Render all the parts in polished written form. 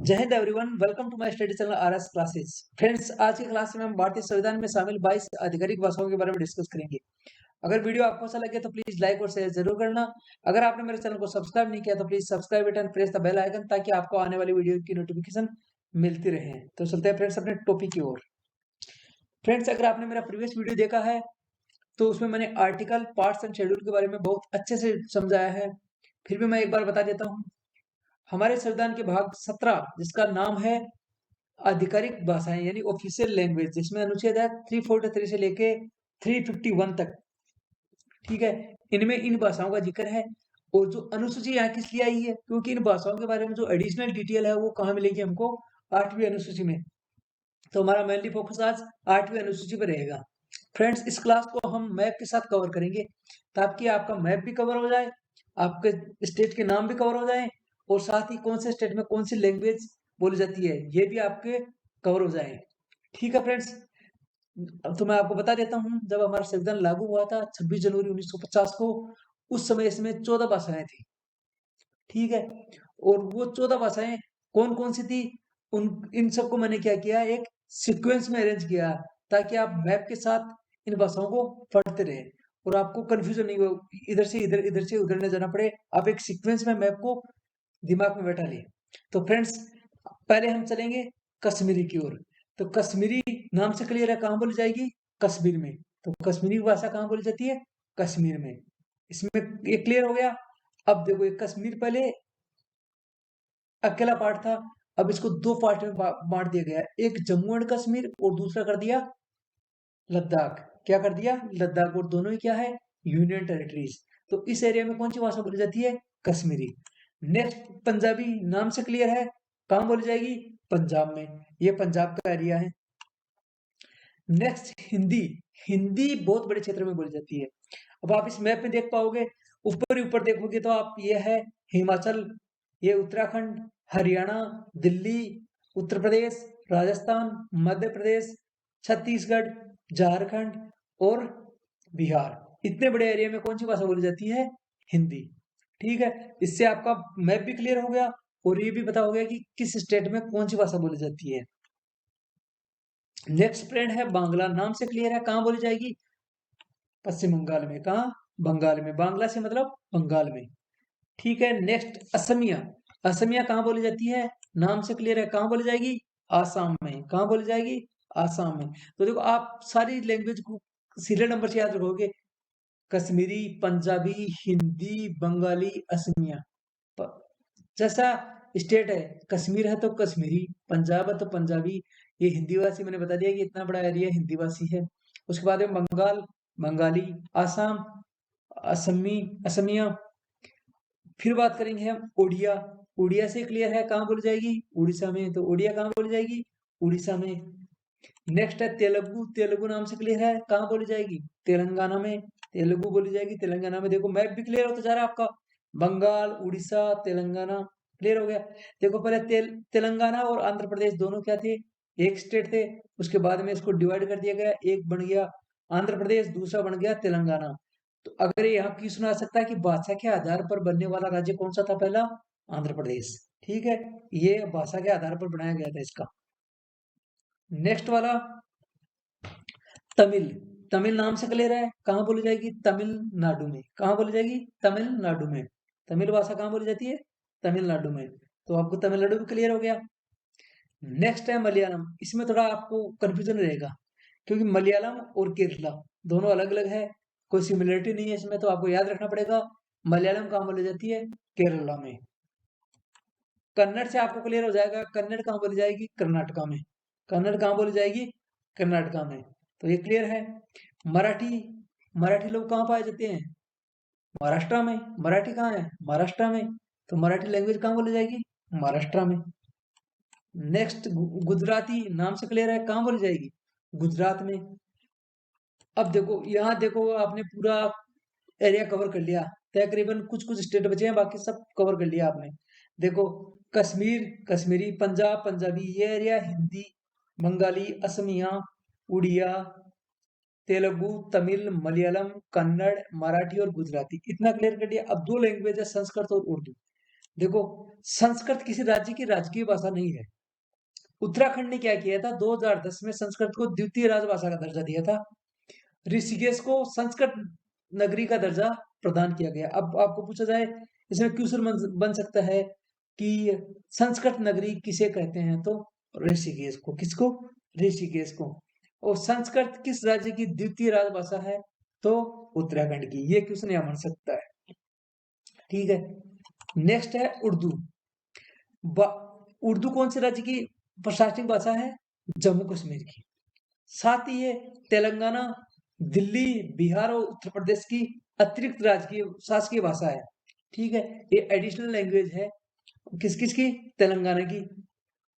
जय हिंद everyone, welcome to my study channel RS classes. Friends, आज की क्लास में हम भारतीय संविधान में शामिल 22 आधिकारिक भाषाओं के बारे में डिस्कस करेंगे। अगर वीडियो आपको अच्छा लगे तो प्लीज लाइक और शेयर जरूर करना। अगर आपने मेरे चैनल को सब्सक्राइब नहीं किया तो please subscribe button, press the bell icon ताकि आपको आने वाली वीडियो की नोटिफिकेशन मिलती रहे। तो चलते हैं फ्रेंड्स अपने टॉपिक की ओर। फ्रेंड्स, अगर आपने मेरा प्रीवियस वीडियो देखा है तो उसमें मैंने आर्टिकल, पार्ट्स एंड शेड्यूल के बारे में बहुत अच्छे से समझाया है। फिर भी मैं एक बार बता देता हूँ। हमारे संविधान के भाग 17 जिसका नाम है आधिकारिक भाषाएं यानी ऑफिशियल लैंग्वेज, जिसमें अनुच्छेद है 343 से लेके 351 तक। ठीक है, इनमें इन भाषाओं का जिक्र है। और जो अनुसूची यहाँ किस लिए आई है, क्योंकि इन भाषाओं के बारे में जो एडिशनल डिटेल है वो कहाँ मिलेगी हमको, 8वीं अनुसूची में। तो हमारा मेनली फोकस आज 8वीं अनुसूची पर रहेगा। फ्रेंड्स, इस क्लास को हम मैप के साथ कवर करेंगे ताकि आपका मैप भी कवर हो जाए, आपके स्टेट के नाम भी कवर हो जाए, और साथ ही कौन से स्टेट में कौन सी लैंग्वेज बोली जाती है ये भी आपके कवर हो जाए। ठीक है फ्रेंड्स, अब तो मैं आपको बता देता हूँ, जब हमारा संविधान लागू हुआ था 26 जनवरी 1950 को, उस समय इसमें 14 भाषाएं थी। ठीक है, और वो 14 भाषाएं कौन कौन सी थी, उन इन सबको मैंने क्या किया, एक सीक्वेंस में अरेंज किया ताकि आप मैप के साथ इन भाषाओं को पढ़ते रहे और आपको कंफ्यूजन नहीं हो, इधर से उधर न जाना पड़े। आप एक सीक्वेंस में मैप को दिमाग में बैठा लिए। तो फ्रेंड्स, पहले हम चलेंगे कश्मीरी की ओर। तो कश्मीरी नाम से क्लियर है, कहाँ बोली जाएगी, कश्मीर में। तो कश्मीरी भाषा कहाँ बोली जाती है, कश्मीर में। इसमें ये क्लियर हो गया। अब देखो, ये कश्मीर पहले अकेला पार्ट था, अब इसको दो पार्ट में बांट दिया गया है। एक जम्मू एंड कश्मीर और दूसरा कर दिया लद्दाख। क्या कर दिया, लद्दाख। और दोनों ही क्या है, यूनियन टेरिटरीज। तो इस एरिया में कौन सी भाषा बोली जाती है, कश्मीरी। नेक्स्ट पंजाबी नाम से क्लियर है, कहां बोली जाएगी, पंजाब में। ये पंजाब का एरिया है। नेक्स्ट हिंदी। हिंदी बहुत बड़े क्षेत्र में बोली जाती है। अब आप इस मैप में देख पाओगे, ऊपर ही ऊपर देखोगे तो आप, ये है हिमाचल, ये उत्तराखंड, हरियाणा, दिल्ली, उत्तर प्रदेश, राजस्थान, मध्य प्रदेश, छत्तीसगढ़, झारखंड और बिहार। इतने बड़े एरिया में कौन सी भाषा बोली जाती है, हिंदी। ठीक है, इससे आपका मैप भी क्लियर हो गया और ये भी पता हो गया कि किस स्टेट में कौन सी भाषा बोली जाती है। नेक्स्ट फ्रेंड है बांग्ला। नाम से क्लियर है, कहाँ बोली जाएगी, पश्चिम बंगाल में। कहाँ, बंगाल में। बांग्ला से मतलब बंगाल में। ठीक है, नेक्स्ट असमिया। असमिया कहाँ बोली जाती है, नाम से क्लियर है, कहाँ बोली जाएगी, आसाम में। कहाँ बोली जाएगी, आसाम में। तो देखो, आप सारी लैंग्वेज को सीरियल नंबर से याद रखोगे, कश्मीरी, पंजाबी, हिंदी, बंगाली, असमिया। जैसा स्टेट है, कश्मीर है तो कश्मीरी, पंजाब है तो पंजाबी। ये हिंदी भाषी, मैंने बता दिया कि इतना बड़ा एरिया हिंदी भाषी है। उसके बाद में बंगाल, बंगाली, आसाम, असमी, असमिया। फिर बात करेंगे हम उड़िया। उड़िया से क्लियर है, कहाँ बोली जाएगी, उड़ीसा में। तो उड़िया कहाँ बोली जाएगी, उड़ीसा में। नेक्स्ट है तेलुगु। तेलुगु नाम से क्लियर है, कहाँ बोली जाएगी, तेलंगाना में। तेलुगु बोली जाएगी तेलंगाना में। देखो, मैप भी क्लियर होता जा रहा है आपका, बंगाल, उड़ीसा, तेलंगाना। क्लियर हो गया। देखो, पहले तेलंगाना और आंध्र प्रदेश दोनों क्या थे, एक स्टेट थे। उसके बाद में इसको डिवाइड कर दिया गया, एक बन गया आंध्र प्रदेश, दूसरा बन गया तेलंगाना। तो अगर यहाँ क्वेश्चन आ सकता है कि भाषा के आधार पर बनने वाला राज्य कौन सा था, पहला आंध्र प्रदेश। ठीक है, ये भाषा के आधार पर बनाया गया था इसका। नेक्स्ट वाला तमिल। तमिल नाम से क्लियर है, कहाँ बोली जाएगी, तमिलनाडु में। कहाँ बोली जाएगी, तमिलनाडु में। तमिल भाषा कहाँ बोली जाती है, तमिलनाडु में। तो आपको तमिलनाडु भी क्लियर हो गया। नेक्स्ट है मलयालम। इसमें थोड़ा आपको कंफ्यूजन रहेगा क्योंकि मलयालम और केरला दोनों अलग अलग है, कोई सिमिलरिटी नहीं है इसमें। तो आपको याद रखना पड़ेगा, मलयालम कहाँ बोली जाती है, केरला में। कन्नड़ से आपको क्लियर हो जाएगा, कन्नड़ कहाँ बोली जाएगी, कर्नाटका में। कन्नड़ कहाँ बोली जाएगी, कर्नाटका में। तो ये क्लियर है। मराठी। मराठी लोग कहाँ पाए जाते हैं, महाराष्ट्र में। मराठी कहाँ है, महाराष्ट्र में। तो मराठी लैंग्वेज कहाँ बोली जाएगी, महाराष्ट्र में। नेक्स्ट गुजराती। नाम से क्लियर है, कहाँ बोली जाएगी, गुजरात में। अब देखो, यहाँ देखो, आपने पूरा एरिया कवर कर लिया। तकरीबन कुछ कुछ स्टेट बचे हैं, बाकी सब कवर कर लिया आपने। देखो, कश्मीर, कश्मीरी, पंजाब, पंजाबी, ये एरिया हिंदी, बंगाली, असमिया, उड़िया, तेलुगु, तमिल, मलयालम, कन्नड़, मराठी और गुजराती। इतना क्लियर कर दिया। अब दो लैंग्वेज है, संस्कृत और उर्दू। देखो, संस्कृत किसी राज्य की राजकीय भाषा नहीं है। उत्तराखंड ने क्या किया था, 2010 में संस्कृत को द्वितीय राजभाषा का दर्जा दिया था। ऋषिकेश को संस्कृत नगरी का दर्जा प्रदान किया गया। अब आपको पूछा जाए, इसमें क्वेश्चन बन सकता है कि संस्कृत नगरी किसे कहते हैं, तो ऋषिकेश को। किसको? ऋषिकेश को। और संस्कृत किस राज्य की द्वितीय राजभाषा है, तो उत्तराखंड की। ये क्वेश्चन यहाँ बन सकता है। ठीक है, नेक्स्ट है उर्दू। उर्दू कौन से राज्य की प्रशासनिक भाषा है? जम्मू कश्मीर की। साथ ही ये तेलंगाना, दिल्ली, बिहार और उत्तर प्रदेश की अतिरिक्त राजकीय शासकीय भाषा है। ठीक है, ये एडिशनल लैंग्वेज है। किस किस की? तेलंगाना की,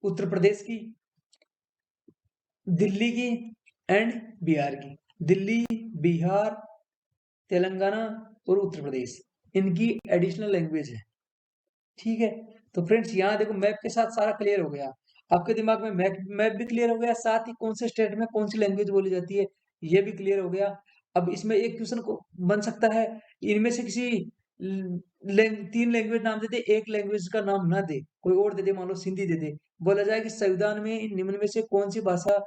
उत्तर प्रदेश की, दिल्ली की एंड बिहार की। दिल्ली, बिहार, तेलंगाना और उत्तर प्रदेश, इनकी एडिशनल लैंग्वेज है। ठीक है, तो फ्रेंड्स यहाँ देखो, मैप के साथ सारा क्लियर हो गया। आपके दिमाग में मैप भी क्लियर हो गया, साथ ही कौन से स्टेट में कौन सी लैंग्वेज बोली जाती है ये भी क्लियर हो गया। अब इसमें एक क्वेश्चन को बन सकता है, इनमें से किसी 3 लैंग्वेज नाम दे दे, एक लैंग्वेज का नाम ना दे, कोई और दे दे, मान लो सिंधी दे दे। बोला जाए कि संविधान में निम्न में से कौन सी भाषा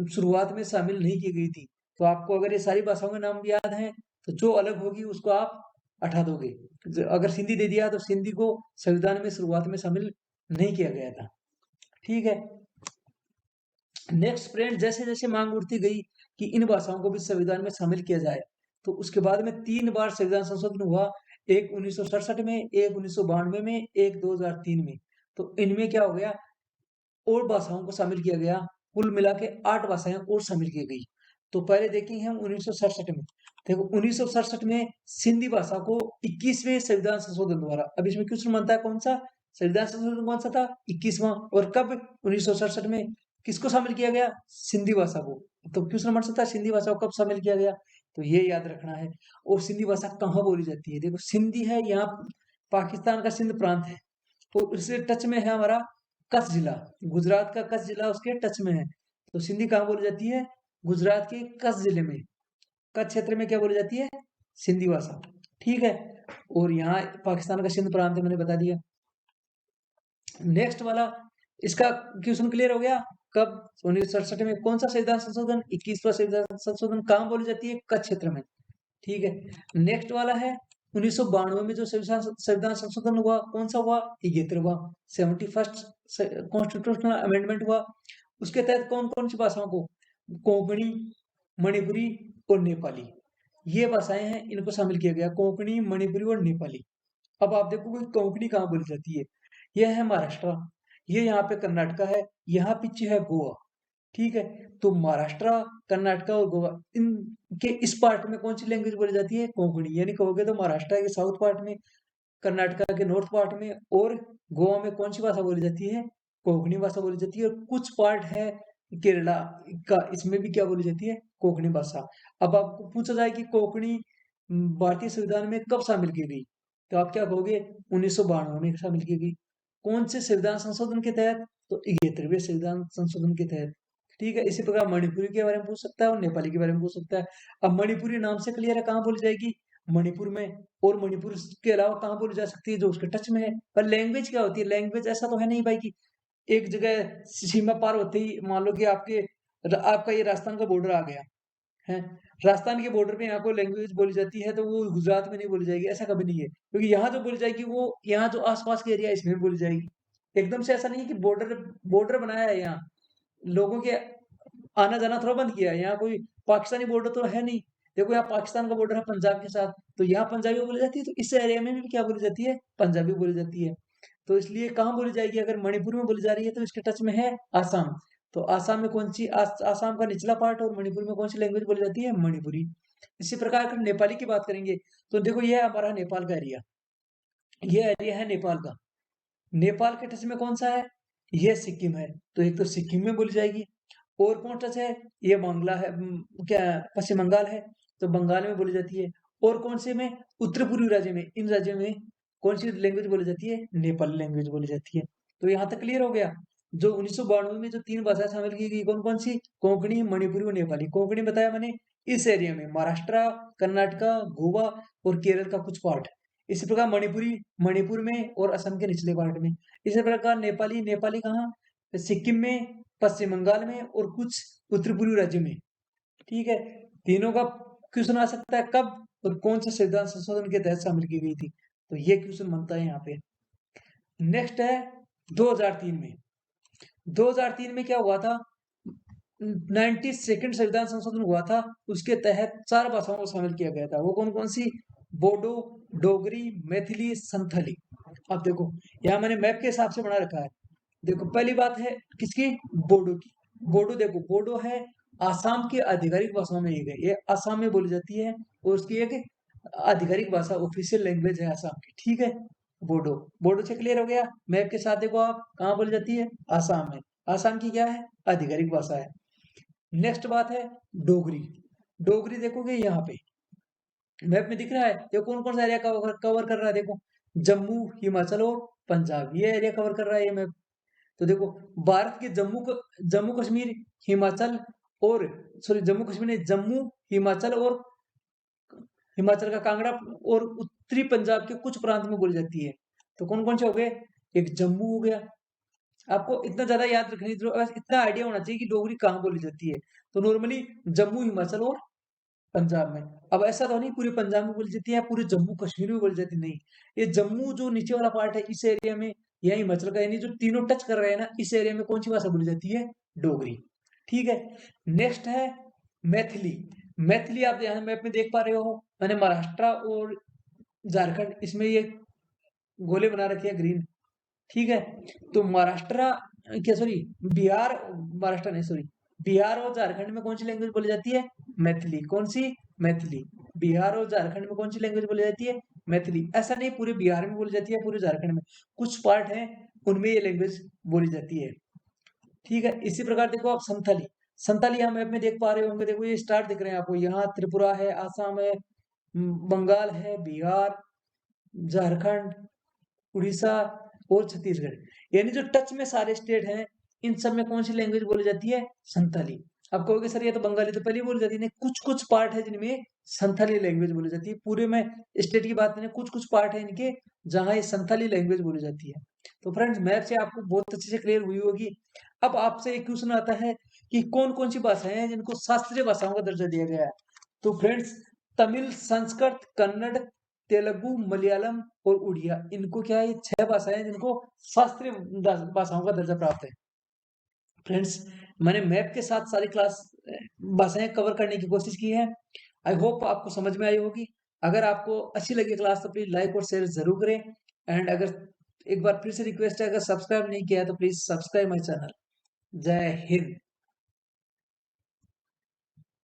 शुरुआत में शामिल नहीं की गई थी। तो आपको अगर ये सारी भाषाओं के नाम याद हैं, तो जो अलग होगी उसको आप हटा दोगे। अगर सिंधी दे दिया तो सिंधी को संविधान में शुरुआत में शामिल नहीं किया गया था। ठीक है, नेक्स्ट फ्रेंड, जैसे जैसे मांग उठती गई कि इन भाषाओं को भी संविधान में शामिल किया जाए, तो उसके बाद में 3 बार संविधान संशोधन हुआ। एक 1967 में, एक 1992 में, एक 2003 में। तो इनमें क्या हो गया, और भाषाओं को शामिल किया गया। कुल मिला के 8 भाषाएं और शामिल की गई। तो पहले देखेंगे हम 1967 में। देखो, 1967 में सिंधी भाषा को 21वें संविधान संशोधन द्वारा, अब इसमें क्वेश्चन बनता है कौन सा संविधान संशोधन कौन सा था? 21वां। और कब? 1967 में। किसको शामिल किया गया? सिंधी भाषा को। तो क्वेश्चन बन सकता है सिंधी भाषा को कब शामिल किया गया, तो ये याद रखना है। और सिंधी भाषा कहाँ बोली जाती है? देखो, सिंधी है यहाँ पाकिस्तान का सिंध प्रांत है, और उससे टच में है हमारा कच्छ जिला। गुजरात का कच्छ जिला उसके टच में है। तो सिंधी कहाँ बोली जाती है? गुजरात के कच्छ जिले में, कच्छ क्षेत्र में क्या बोली जाती है? सिंधी भाषा। ठीक है, और यहाँ पाकिस्तान का सिंध प्रांत है, मैंने बता दिया। नेक्स्ट वाला, इसका क्वेश्चन क्लियर हो गया। कब? 1967 में। कौन सा संविधान संशोधन? 21वां संविधान संशोधन। कहाँ बोली जाती है? कच्छ क्षेत्र में। ठीक है, नेक्स्ट वाला है 1992 में जो संविधान संशोधन हुआ, कौन सा हुआ? 71वां 71st कॉन्स्टिट्यूशनल अमेंडमेंट हुआ। उसके तहत कौन कौन सी भाषाओं को? कोंकणी, मणिपुरी और नेपाली, ये भाषाएं हैं, इनको शामिल किया गया। कोंकणी, मणिपुरी और नेपाली। अब आप देखोगे कोंकणी कहाँ बोली जाती है, यह है महाराष्ट्र, ये यहाँ पे कर्नाटका है, यहाँ पीछे है गोवा। ठीक है, तो महाराष्ट्र, कर्नाटका और गोवा, इनके इस पार्ट में कौन सी लैंग्वेज बोली जाती है? कोंकणी। यानी कहोगे तो महाराष्ट्र के साउथ पार्ट में, कर्नाटका के नॉर्थ पार्ट में और गोवा में कौन सी भाषा बोली जाती है? कोंकणी भाषा बोली जाती है। और कुछ पार्ट है केरला का, इसमें भी क्या बोली जाती है? कोंकणी भाषा। अब आपको पूछा जाए कि कोंकणी भारतीय संविधान में कब शामिल की गई, तो आप क्या कहोगे? 1992 में शामिल की गई। कौन से संविधान संशोधन के तहत? तो 71वें संविधान संशोधन के तहत। ठीक है, इसी प्रकार मणिपुरी के बारे में पूछ सकता है और नेपाली के बारे में पूछ सकता है। अब मणिपुरी नाम से क्लियर है, कहाँ बोली जाएगी? मणिपुर में। और मणिपुर के अलावा कहाँ बोली जा सकती है? जो उसके टच में है। पर लैंग्वेज क्या होती है? लैंग्वेज ऐसा तो है नहीं भाई कि एक जगह सीमा पार होते ही मान लो कि आपका ये राजस्थान का बॉर्डर आ गया है, राजस्थान के बॉर्डर पे यहाँ को लैंग्वेज बोली जाती है, तो वो गुजरात में नहीं बोली जाएगी, ऐसा कभी नहीं है। क्योंकि यहाँ जो बोली जाएगी वो यहाँ जो आसपास के एरिया इसमें बोली जाएगी। एकदम से ऐसा नहीं है कि बॉर्डर बॉर्डर बनाया है यहाँ, लोगों के आना जाना थोड़ा बंद किया है। यहाँ कोई पाकिस्तानी बॉर्डर तो है नहीं। देखो, यहाँ पाकिस्तान का बॉर्डर है पंजाब के साथ, तो यहाँ पंजाबी बोली जाती है, तो इस एरिया में भी क्या बोली जाती है? पंजाबी बोली जाती है। तो इसलिए कहाँ बोली जाएगी? अगर मणिपुर में बोली जा रही है तो इसके टच में है आसाम। तो आसाम में कौन सी आसाम का निचला पार्ट, और मणिपुर में कौन सी लैंग्वेज बोली जाती है? मणिपुरी। इसी प्रकार अगर नेपाली की बात करेंगे, तो देखो ये है हमारा नेपाल का एरिया, ये एरिया है नेपाल का। नेपाल के टच में कौन सा है? ये सिक्किम है, तो एक तो सिक्किम में बोली जाएगी। और कौन टच है? ये बांग्ला है, क्या पश्चिम बंगाल है, तो बंगाल में बोली जाती है। और कौन से में? उत्तर पूर्वी राज्य में, इन राज्यों में कौन सी लैंग्वेज बोली जाती है? नेपाली लैंग्वेज बोली जाती है। तो यहाँ तक क्लियर हो गया। जो 1992 में जो 3 भाषाएं शामिल की गई, कौन कौन सी? कोंकणी, मणिपुरी और नेपाली। कोंकणी बताया मैंने, इस एरिया में महाराष्ट्र, कर्नाटका, गोवा और केरल का कुछ पार्ट, इसी प्रकार मणिपुरी मणिपुर में और असम के निचले पार्ट में। इसी प्रकार नेपाली नेपाली कहाँ, सिक्किम में, पश्चिम बंगाल में और कुछ उत्तर पूर्वी राज्यों में। ठीक है, तीनों का क्वेश्चन आ सकता है कब और कौन से संविधान संशोधन के तहत शामिल की गई थी, तो ये क्वेश्चन बनता है यहाँ पे। नेक्स्ट है 2003 में। 2003 में क्या हुआ था, 92nd संविधान संशोधन हुआ था, उसके तहत 4 भाषाओं को शामिल किया गया था। वो कौन कौन सी, बोडो, डोगरी, मैथिली, संथाली। अब देखो यहाँ मैंने मैप के हिसाब से बना रखा है। देखो पहली बात है किसकी, बोडो की। बोडो देखो, बोडो है आसाम की आधिकारिक भाषाओं में एक है, ये आसाम में बोली जाती है और उसकी एक आधिकारिक भाषा, ऑफिशियल लैंग्वेज है आसाम की। ठीक है, बोडो। बोडो से क्लियर हो गया। मैप के साथ देखो आप, कहाँ बोली जाती है, आसाम में। आसाम की क्या है, आधिकारिक भाषा है। नेक्स्ट बात है डोगरी। डोगरी देखोगे यहाँ पे मैप में दिख रहा है, ये कौन कौन सा एरिया कवर कर रहा है, देखो जम्मू, हिमाचल और पंजाब, ये एरिया कवर कर रहा है ये मैप। तो देखो भारत के जम्मू कश्मीर, हिमाचल और जम्मू कश्मीर नहीं, जम्मू, हिमाचल और हिमाचल का कांगड़ा और उत्तरी पंजाब के कुछ प्रांत में बोली जाती है। तो कौन कौन से हो गए, एक जम्मू हो गया। आपको इतना ज्यादा याद रखने की जरूरत, बस इतना आइडिया होना चाहिए कि डोगरी कहाँ बोली जाती है। तो नॉर्मली जम्मू, हिमाचल और पंजाब में। अब ऐसा तो नहीं पूरे पंजाब में बोली जाती है, पूरे जम्मू कश्मीर में बोली जाती नहीं। ये जम्मू जो नीचे वाला पार्ट है, इस एरिया में, या हिमाचल का, यानी जो तीनों टच कर रहे हैं ना, इस एरिया में कौन सी भाषा बोली जाती है, डोगरी। ठीक है, नेक्स्ट है मैथिली। मैथिली आप यहाँ मैप में देख पा रहे हो, मैंने महाराष्ट्र और झारखंड, इसमें ये गोले बना रखे हैं ग्रीन। ठीक है, तो महाराष्ट्र, क्या सॉरी, बिहार, महाराष्ट्र नहीं सॉरी, बिहार और झारखंड में कौन सी लैंग्वेज बोली जाती है, मैथिली। कौन सी, मैथिली। बिहार और झारखंड में कौन सी लैंग्वेज बोली जाती है, मैथिली। ऐसा नहीं पूरे बिहार में बोली जाती है, पूरे झारखंड में, कुछ पार्ट है उनमें ये लैंग्वेज बोली जाती है। ठीक है, इसी प्रकार देखो आप संथाली। संथाली हम मैप में देख पा रहे होंगे, देखो ये स्टार दिख रहे हैं आपको, यहाँ त्रिपुरा है, आसाम है, बंगाल है, बिहार, झारखंड, उड़ीसा और छत्तीसगढ़, यानी जो टच में सारे स्टेट हैं, इन सब में कौन सी लैंग्वेज बोली जाती है, संथाली। अब कहोगे सर ये तो बंगाली तो पहले ही बोली जाती है, नहीं, कुछ कुछ पार्ट है जिनमें संथाली लैंग्वेज बोली जाती है। पूरे में स्टेट की बात नहीं, कुछ कुछ पार्ट है इनके जहां ये संथाली लैंग्वेज बोली जाती है। तो फ्रेंड्स मैप से आपको बहुत अच्छे से क्लियर हुई होगी। अब आपसे एक क्वेश्चन आता है कि कौन कौन सी भाषाएं हैं जिनको शास्त्रीय भाषाओं का दर्जा दिया गया है। तो फ्रेंड्स तमिल, संस्कृत, कन्नड़, तेलुगु, मलयालम और उड़िया, इनको क्या है, 6 भाषाएं जिनको शास्त्रीय भाषाओं का दर्जा प्राप्त है। फ्रेंड्स मैंने मैप के साथ सारी क्लास भाषाएं कवर करने की कोशिश की है। आई होप आपको समझ में आई होगी। अगर आपको अच्छी लगी क्लास तो प्लीज लाइक और शेयर जरूर करें। एंड अगर एक बार फिर से रिक्वेस्ट है, अगर सब्सक्राइब नहीं किया है तो प्लीज सब्सक्राइब माई चैनल। जय हिंद।